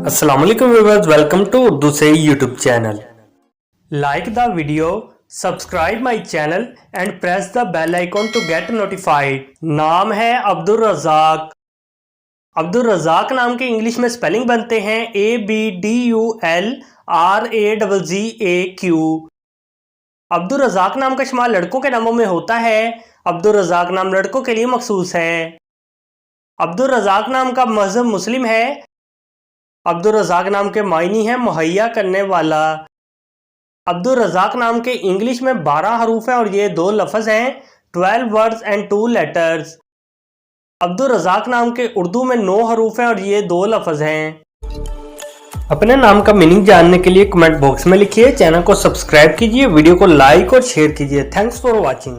Assalamualaikum viewers, welcome to Urdusy YouTube channel. Like the video, subscribe my channel and press the bell icon to get notified. नाम है अब्दुल रज़ाक। अब्दुल रज़ाक नाम के English में spelling बनते हैं ABDULRAZZAQ। Abdul Razzaq नाम का शुमार लड़कों के नामों में होता है। अब्दुल रज़ाक नाम लड़कों के लिए मखसूस है। अब्दुल रज़ाक नाम का मज़हब मुस्लिम है। अब्दुल रज़ाक नाम के मायनी हैं महया करने वाला। अब्दुल रज़ाक नाम के इंग्लिश में 12 हरूफ हैं और ये 2 लफ्ज़ हैं, 12 words and 2 letters. Abdul Razzaq नाम के उर्दू में 9 हरूफ हैं और ये 2 लफ्ज़ हैं। अपने नाम का मीनिंग जानने के लिए कमेंट बॉक्स में लिखिए, चैनल को सब्सक्राइब कीजिए, वीडियो को लाइक और शेयर कीजिए। Thanks for watching.